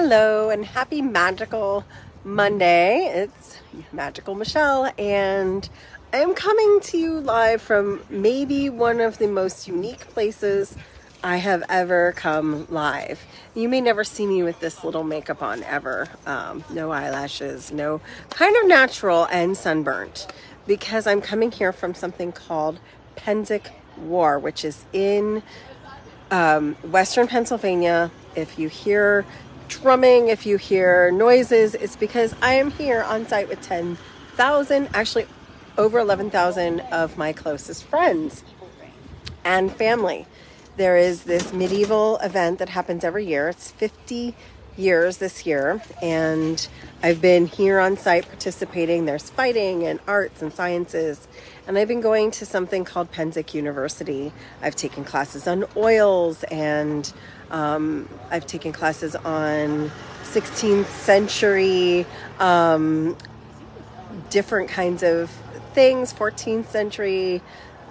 Hello and happy magical Monday. It's Magical Michelle and I'm coming to you live from maybe one of the most unique places I have ever come live. You may never see me with this little makeup on ever. No eyelashes, no, kind of natural and sunburnt, because I'm coming here from something called Penzic War, which is in Western Pennsylvania. If you hear drumming, if you hear noises, it's because I am here on site with 10,000, actually over 11,000 of my closest friends and family. There is this medieval event that happens every year. It's 50 years this year, and I've been here on site participating. There's fighting and arts and sciences, and I've been going to something called Penzic University. I've taken classes on oils, and I've taken classes on 16th century different kinds of things, 14th century.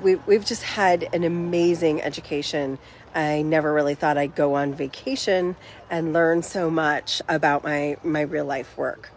We've just had an amazing education. I never really thought I'd go on vacation and learn so much about my real life work.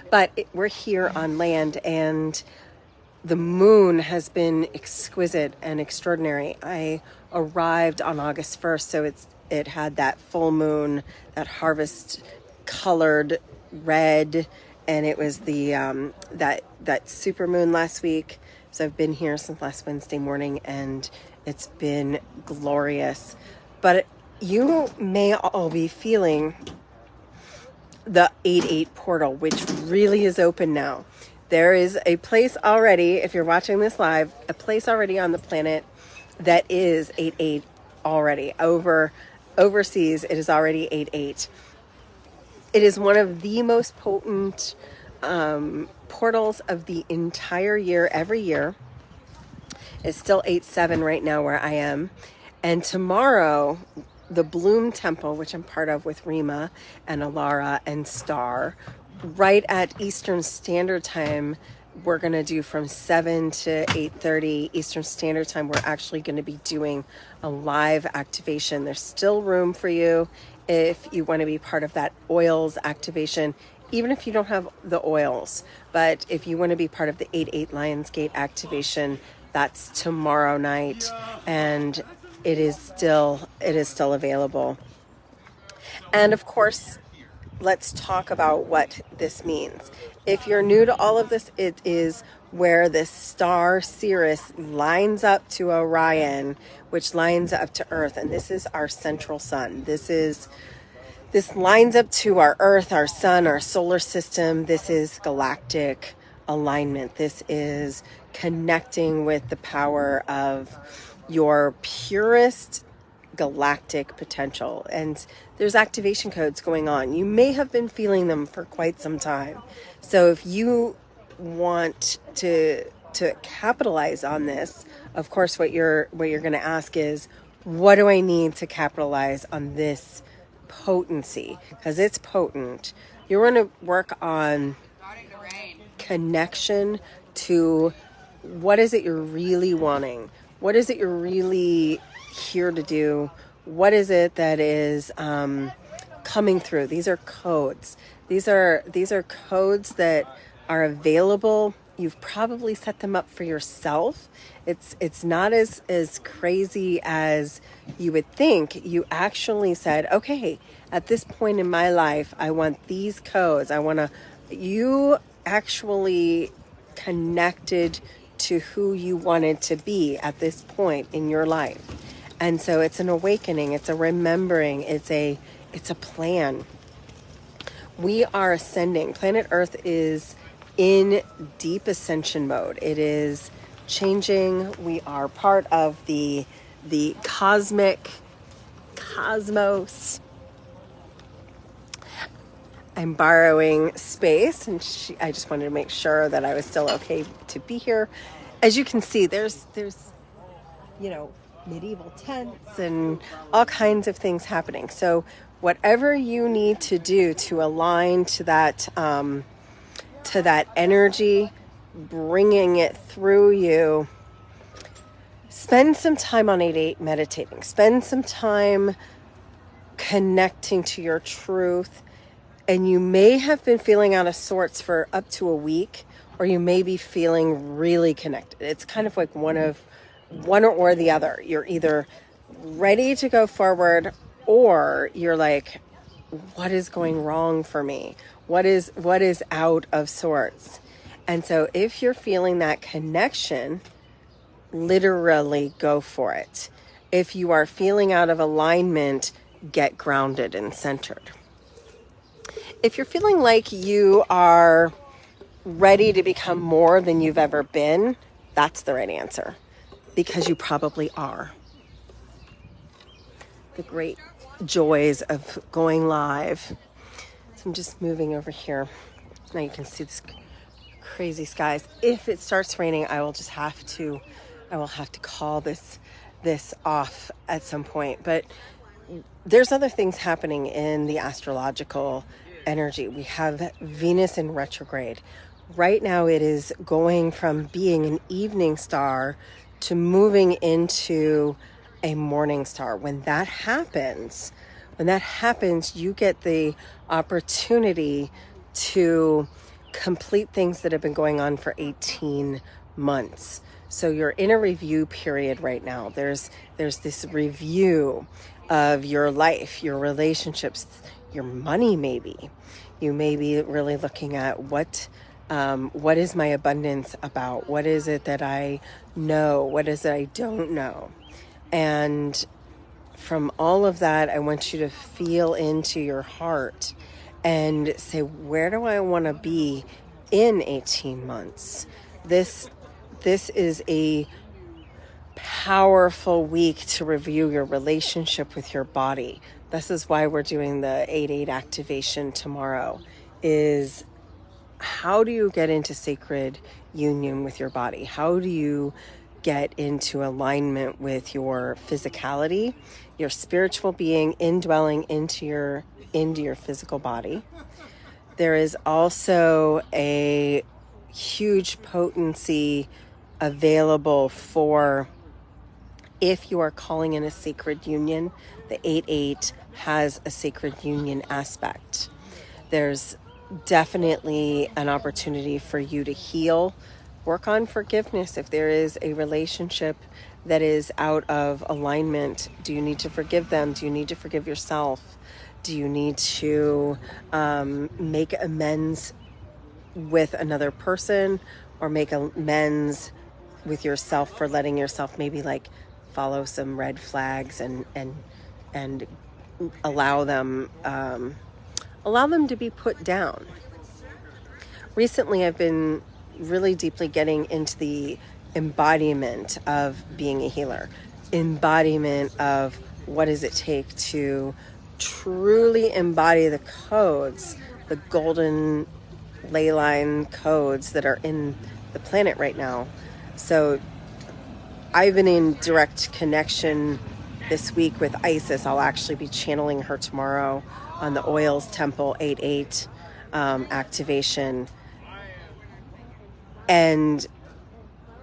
But we're here on land, and the moon has been exquisite and extraordinary. I arrived on August 1st, so it had that full moon, that harvest colored red, and it was the that super moon last week. So I've been here since last Wednesday morning, and it's been glorious. But you may all be feeling the 8-8 portal, which really is open now. There is a place already, if you're watching this live, a place already on the planet that is 8-8 already. Overseas, it is already 8-8. It is one of the most potent portals of the entire year, every year. It's still 8-7 right now where I am. And tomorrow, the Bloom Temple, which I'm part of with Rima and Alara and Star, right at Eastern Standard Time, we're going to do from 7 to 8:30 Eastern Standard Time. We're actually going to be doing a live activation. There's still room for you if you want to be part of that oils activation, even if you don't have the oils. But if you want to be part of the 8-8 Lionsgate activation, that's tomorrow night, and it is still available. And of course, let's talk about what this means. If you're new to all of this, it is where this star Sirius lines up to Orion, which lines up to Earth, and this is our central sun. This lines up to our Earth, our sun, our solar system. This is galactic alignment. This is connecting with the power of your purest galactic potential. And there's activation codes going on. You may have been feeling them for quite some time. So if you want to capitalize on this, of course, what you're going to ask is, what do I need to capitalize on this potency? Because it's potent. You're going to work on connection to what is it you're really wanting? What is it you're really here to do? What is it that is coming through? These are codes. These are codes that are available. You've probably set them up for yourself. It's not as crazy as you would think. You actually said, okay, at this point in my life, I want these codes. You actually connected to who you wanted to be at this point in your life. And so it's an awakening, it's a remembering, it's a plan. We are ascending. Planet Earth is in deep ascension mode. It is changing. We are part of the cosmic cosmos. I'm borrowing space, and I just wanted to make sure that I was still okay to be here. As you can see, there's medieval tents and all kinds of things happening. So whatever you need to do to align to that energy, bringing it through you, spend some time on 8-8 meditating. Spend some time connecting to your truth. And you may have been feeling out of sorts for up to a week, or you may be feeling really connected. It's kind of like one or the other. You're either ready to go forward, or you're like, what is going wrong for me? What is out of sorts? And so if you're feeling that connection, literally go for it. If you are feeling out of alignment, get grounded and centered. If you're feeling like you are ready to become more than you've ever been, that's the right answer, because you probably are. The great joys of going live. So I'm just moving over here. Now you can see this crazy skies. If it starts raining, I will have to call this off at some point. But there's other things happening in the astrological energy. We have Venus in retrograde. Right now it is going from being an evening star to moving into a morning star. When that happens, you get the opportunity to complete things that have been going on for 18 months. So you're in a review period right now. There's this review of your life, your relationships, your money maybe. You may be really looking at what is my abundance about? What is it that I know? What is it I don't know? And from all of that, I want you to feel into your heart and say, where do I want to be in 18 months? This is a powerful week to review your relationship with your body. This is why we're doing the 8/8 activation tomorrow, is how do you get into sacred union with your body? How do you get into alignment with your physicality, your spiritual being indwelling into your physical body? There is also a huge potency available for if you are calling in a sacred union. The 8/8 has a sacred union aspect. There's definitely an opportunity for you to heal, work on forgiveness. If there is a relationship that is out of alignment, do you need to forgive them? Do you need to forgive yourself? Do you need to make amends with another person, or make amends with yourself for letting yourself maybe like follow some red flags and allow them to be put down? Recently, I've been really deeply getting into the embodiment of being a healer, embodiment of what does it take to truly embody the codes, the golden leyline codes that are in the planet right now. So I've been in direct connection this week with Isis. I'll actually be channeling her tomorrow on the Oils Temple 8/8 activation. And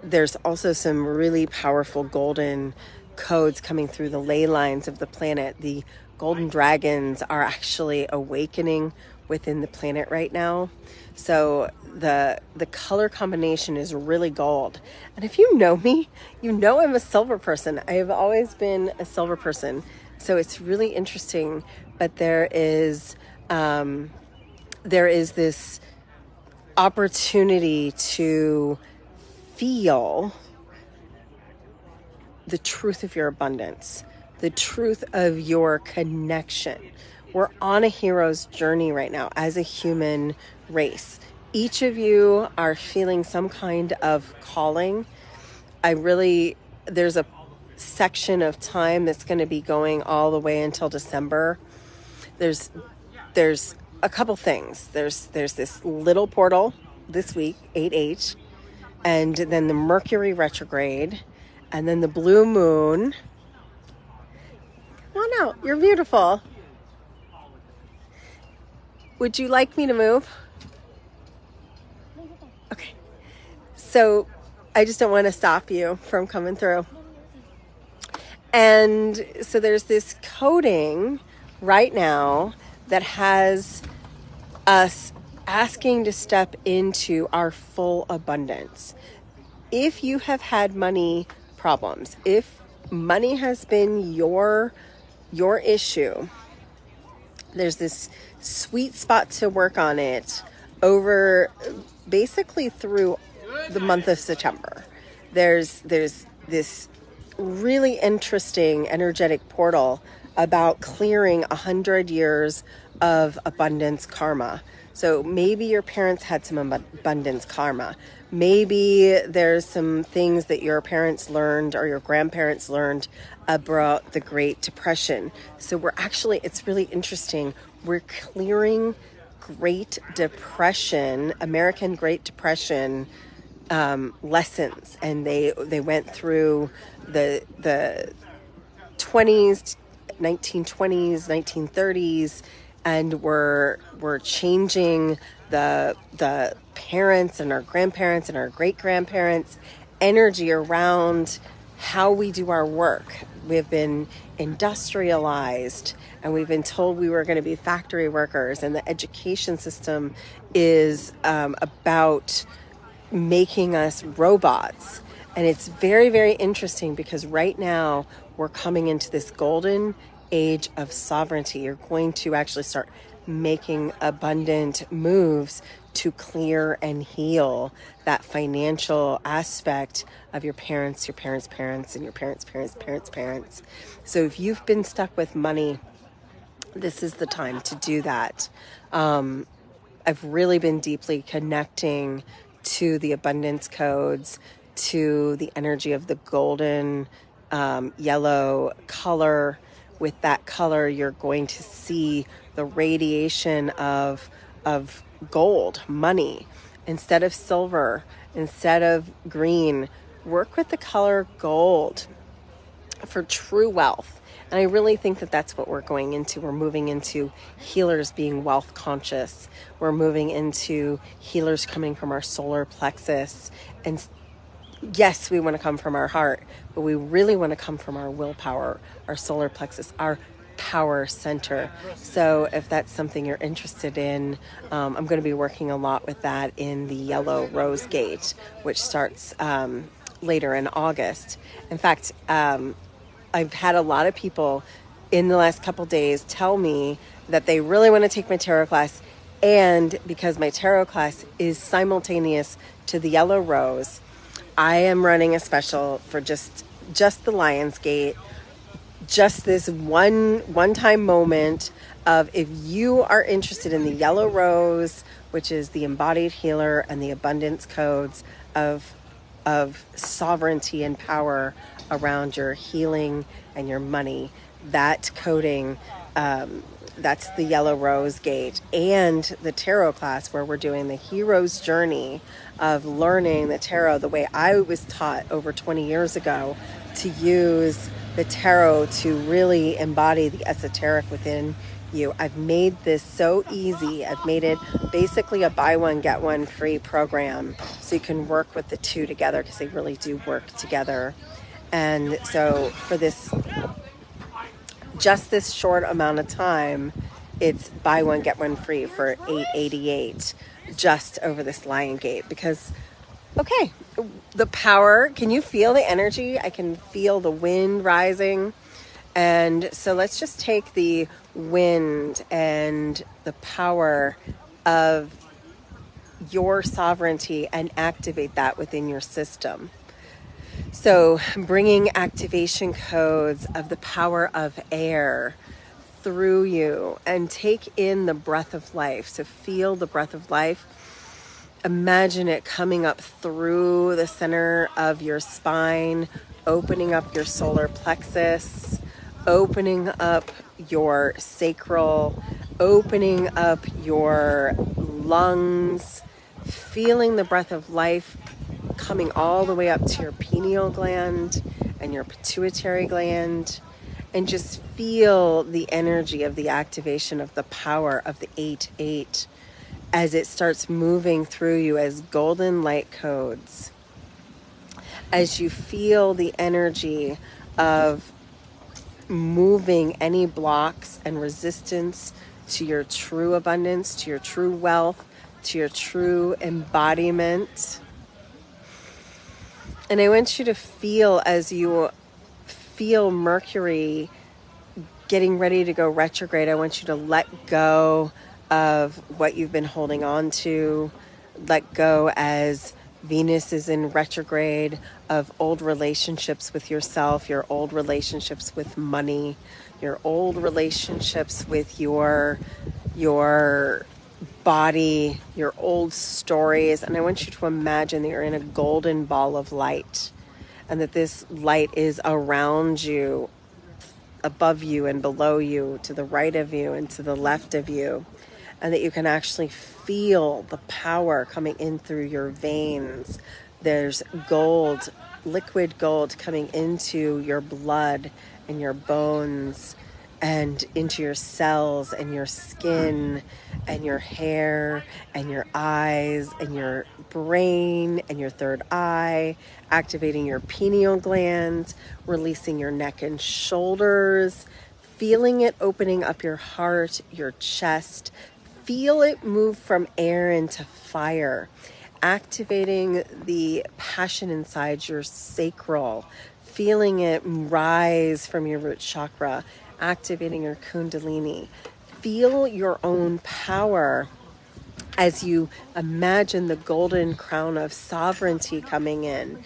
there's also some really powerful golden codes coming through the ley lines of the planet. The golden dragons are actually awakening within the planet right now. So the color combination is really gold. And if you know me, you know I'm a silver person. I have always been a silver person. So it's really interesting. But there is this opportunity to feel the truth of your abundance, the truth of your connection. We're on a hero's journey right now as a human race. Each of you are feeling some kind of calling. There's a section of time that's going to be going all the way until December. There's a couple things. There's this little portal this week, 8/8, and then the Mercury retrograde, and then the blue moon. Come on out, you're beautiful. Would you like me to move? Okay. So I just don't want to stop you from coming through. And so there's this coding right now that has us asking to step into our full abundance. If you have had money problems, if money has been your issue, there's this sweet spot to work on it over basically through the month of September. There's this really interesting energetic portal about clearing 100 years of abundance karma. So maybe your parents had some abundance karma. Maybe there's some things that your parents learned or your grandparents learned about the Great Depression. So it's really interesting. We're clearing Great Depression, American Great Depression lessons, and they went through the 20s, 1920s, 1930s, and we're changing the parents and our grandparents and our great grandparents energy around how we do our work. We've been industrialized, and we've been told we were going to be factory workers, and the education system is about making us robots. And it's very, very interesting because right now we're coming into this golden age of sovereignty. You're going to actually start making abundant moves to clear and heal that financial aspect of your parents' parents, and your parents' parents. So if you've been stuck with money, this is the time to do that. I've really been deeply connecting to the abundance codes, to the energy of the golden yellow color. With that color, you're going to see the radiation of gold, money. Instead of silver, instead of green, work with the color gold for true wealth. And I really think that that's what we're going into. We're moving into healers being wealth conscious. We're moving into healers coming from our solar plexus. And yes, we want to come from our heart, but we really want to come from our willpower, our solar plexus, our power center. So if that's something you're interested in, I'm going to be working a lot with that in the yellow rose gate, which starts later in August. In fact, I've had a lot of people in the last couple days tell me that they really want to take my tarot class, and because my tarot class is simultaneous to the yellow rose, I am running a special for just the Lion's Gate, just this one-time moment of, if you are interested in the yellow rose, which is the embodied healer and the abundance codes of sovereignty and power around your healing and your money, that coding, that's the yellow rose gate, and the tarot class where we're doing the hero's journey of learning the tarot the way I was taught over 20 years ago, to use the tarot to really embody the esoteric within you. I've made this so easy. I've made it basically a buy one, get one free program, so you can work with the two together, because they really do work together. And so for this short amount of time, it's buy one, get one free for $888 just over this Lion Gate. Because, okay, the power, can you feel the energy? I can feel the wind rising. And so let's just take the wind and the power of your sovereignty and activate that within your system. So bringing activation codes of the power of air through you, and take in the breath of life. So feel the breath of life. Imagine it coming up through the center of your spine, opening up your solar plexus, opening up your sacral, opening up your lungs, feeling the breath of life coming all the way up to your pineal gland and your pituitary gland, and just feel the energy of the activation of the power of the 8-8 as it starts moving through you as golden light codes. As you feel the energy of moving any blocks and resistance to your true abundance, to your true wealth, to your true embodiment. And I want you to feel, as you feel Mercury getting ready to go retrograde, I want you to let go of what you've been holding on to. Let go as Venus is in retrograde of old relationships with yourself, your old relationships with money, your old relationships with your body, your old stories. And I want you to imagine that you're in a golden ball of light, and that this light is around you, above you and below you, to the right of you and to the left of you, and that you can actually feel the power coming in through your veins. There's gold, liquid gold, coming into your blood and your bones and into your cells and your skin and your hair and your eyes and your brain and your third eye, activating your pineal gland, releasing your neck and shoulders, feeling it opening up your heart, your chest. Feel it move from air into fire, activating the passion inside your sacral, feeling it rise from your root chakra, activating your kundalini. Feel your own power as you imagine the golden crown of sovereignty coming in,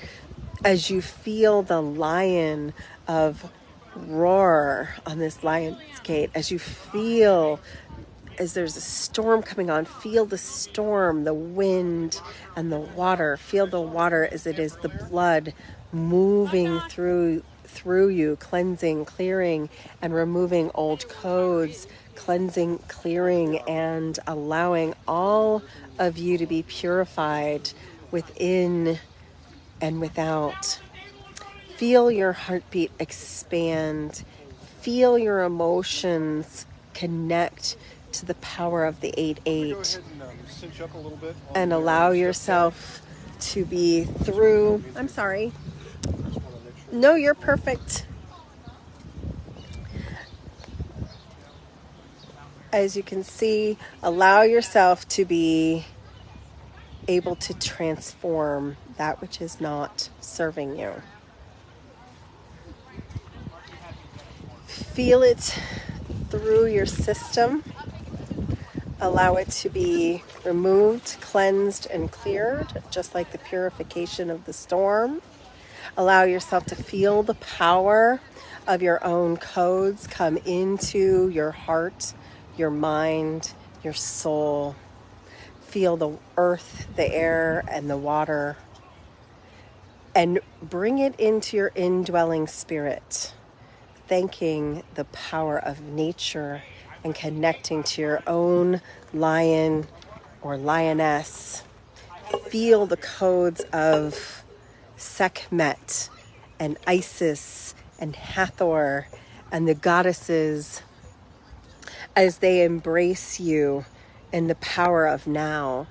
as you feel the lion of roar on this lion's gate, as you feel, as there's a storm coming on, feel the storm, the wind, and the water. Feel the water as it is the blood moving through you, cleansing, clearing, and removing old codes, cleansing, clearing, and allowing all of you to be purified within and without. Feel your heartbeat expand. Feel your emotions connect to the power of the 8-8. And allow yourself to be through. I'm sorry. No, you're perfect. As you can see, allow yourself to be able to transform that which is not serving you. Feel it through your system. Allow it to be removed, cleansed, and cleared, just like the purification of the storm. Allow yourself to feel the power of your own codes come into your heart, your mind, your soul. Feel the earth, the air, and the water. And bring it into your indwelling spirit, thanking the power of nature and connecting to your own lion or lioness. Feel the codes of Sekhmet and Isis and Hathor and the goddesses as they embrace you in the power of now.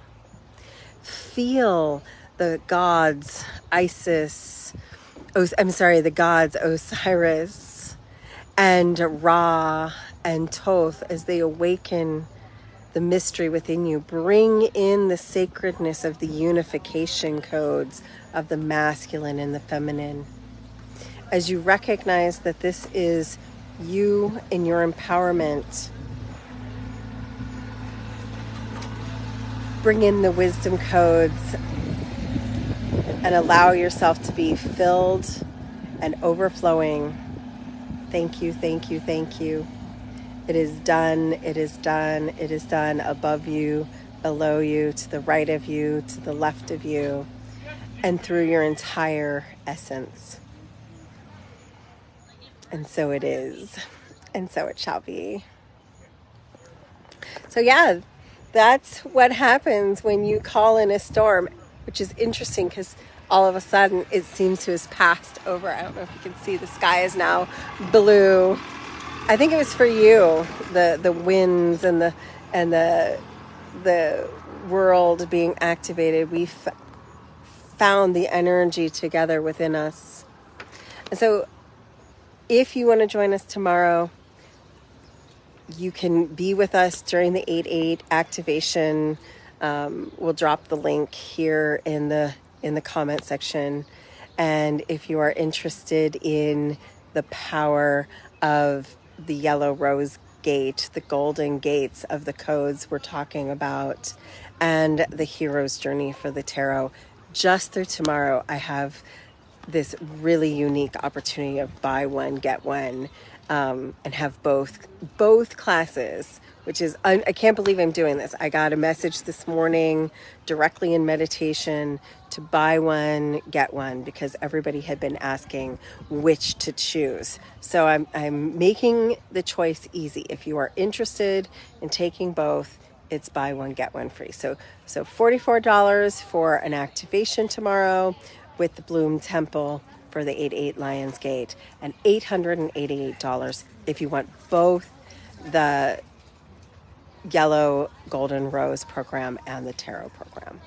Feel the gods the gods Osiris and Ra and Thoth as they awaken the mystery within you. Bring in the sacredness of the unification codes of the masculine and the feminine. As you recognize that this is you in your empowerment, bring in the wisdom codes and allow yourself to be filled and overflowing. Thank you, thank you, thank you. It is done, it is done, it is done above you, below you, to the right of you, to the left of you, and through your entire essence. And so it is, and so it shall be. So yeah, that's what happens when you call in a storm, which is interesting because all of a sudden it seems to have passed over. I don't know if you can see, the sky is now blue. I think it was for you, the winds and the world being activated. We found the energy together within us. And so If you want to join us tomorrow, you can be with us during the 8/8 activation. We'll drop the link here in the comment section. And if you are interested in the power of the yellow rose gate, the golden gates of the codes we're talking about, and the hero's journey for the tarot, just through tomorrow, I have this really unique opportunity of buy one, get one, and have both classes, which is, I can't believe I'm doing this. I got a message this morning directly in meditation to buy one, get one, because everybody had been asking which to choose. So I'm making the choice easy. If you are interested in taking both, it's buy one, get one free. So $44 for an activation tomorrow with the Bloom Temple for the 8/8 Lions Gate, and $888 if you want both the Yellow Golden Rose program and the Tarot program.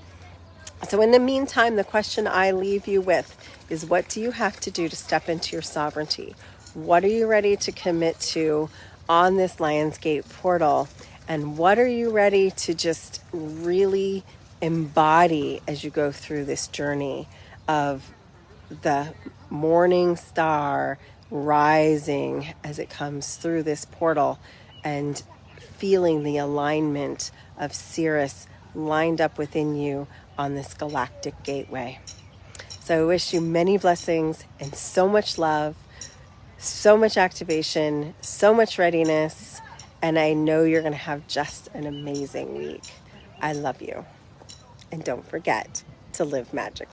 So in the meantime, the question I leave you with is, what do you have to do to step into your sovereignty? What are you ready to commit to on this Lionsgate portal? And what are you ready to just really embody as you go through this journey of the morning star rising as it comes through this portal, and feeling the alignment of Sirius lined up within you on this galactic gateway? So I wish you many blessings and so much love, so much activation, so much readiness, and I know you're going to have just an amazing week. I love you. And don't forget to live magic.